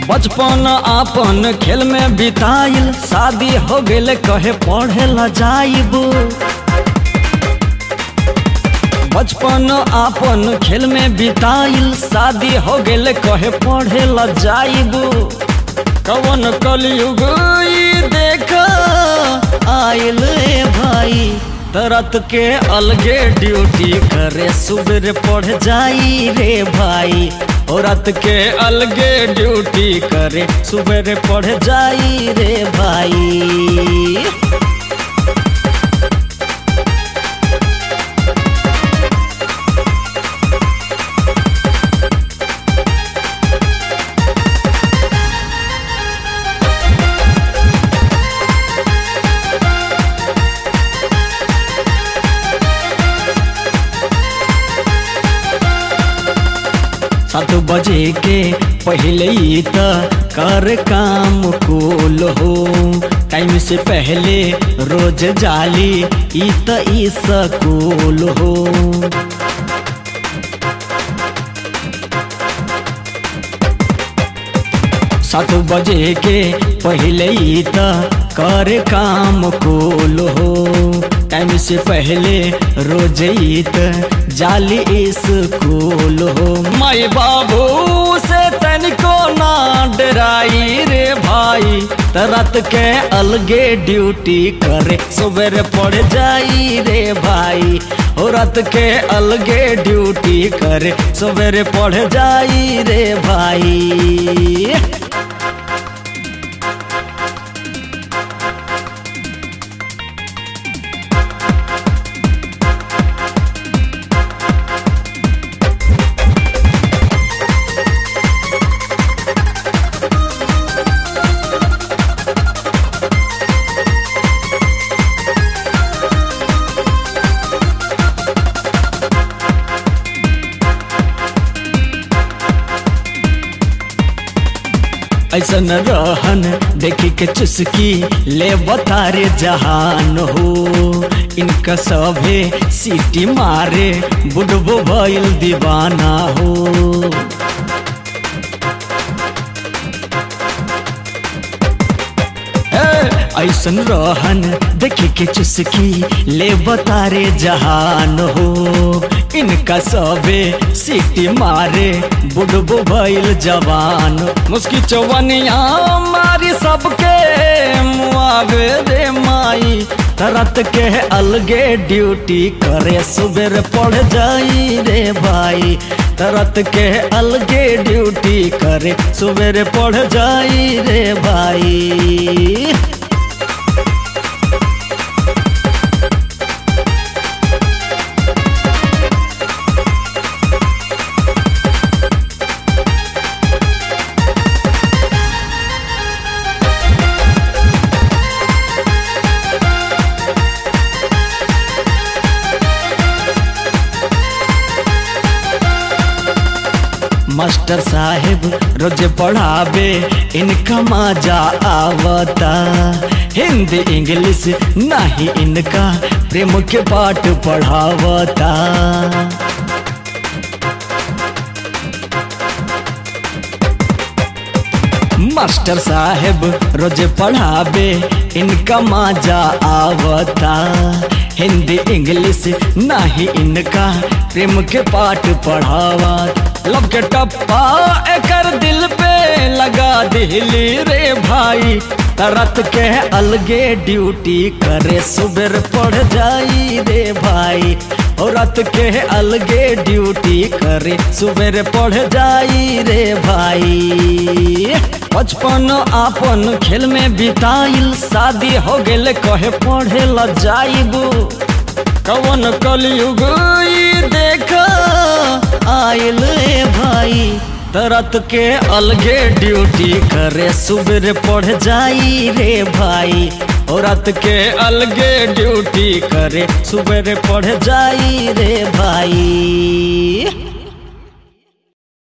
बचपन आपन खेल में बिताइल, शादी हो गेल कहे पढ़े ला जाइब। बचपन आपन खेल में बिताइल, शादी हो गेल कहे पढ़े ला जाइब। कवन कलयुग देख आइल भाई, तरत के अलगे ड्यूटी करे सुबह पढ़ जाई रे भाई। और रात के अलगे ड्यूटी करे सुबह पढ़ जाई रे भाई। सात बजे के पहले ही त कर काम कुल हो, टाइम से पहले रोज जाली ई त ई स्कूल हो। 7 बजे के पहले ही त कर काम कुल हो, टाइम से पहले रोज ही त जाली स्कूल हो। माई बाबू से तनिको ना डराई रे भाई, तरत के अलगे ड्यूटी करे सुबह पढ़ जाई रे भाई। और रात के अलगे ड्यूटी करे सुबह पढ़ जाई रे भाई। ऐसन रहन देखी के चुस्की ले बतारे जहान हो, इनका सभे सीटी मारे बुढ़बो भइल दीवाना हो। ऐसन रहन देखी के चुस्की ले बतारे जहान हो, इनका सबे सीटी मारे बुढ़बो भइल जवान। मुस्की चौवनिया मारी सबके मुआवे रे माई, तरत के अलगे ड्यूटी करे सुबह पढ़ जाई रे भाई। तरत के अलगे ड्यूटी करे सुबह पढ़ जाई रे भाई। मास्टर साहेब रोज पढ़ावे, इनका मजा आवता। हिंदी इंग्लिश नहीं इनका प्रेम के पाठ पढ़ावता। मास्टर साहेब रोज पढ़ावे, इनका मजा आवता। हिंदी इंग्लिश नहीं इनका प्रेम के पाठ पढ़ावा। लब के टप्पा एकर दिल पे लगा दिली रे भाई, तरत के अलगे ड्यूटी करे सुबह पढ़ जाई रे भाई। और रात के अलगे ड्यूटी करे सुबह पढ़ जाई रे भाई। बचपन आपन खेल में बिताइल, शादी हो गेल कहे पढ़े ला जाइब। कवन कलयुग देख आइल भाई, तरत के अलगे ड्यूटी करे सुबह पढ़ जाई रे भाई। और रात के अलगे ड्यूटी करे सुबह पढ़ जाई रे भाई।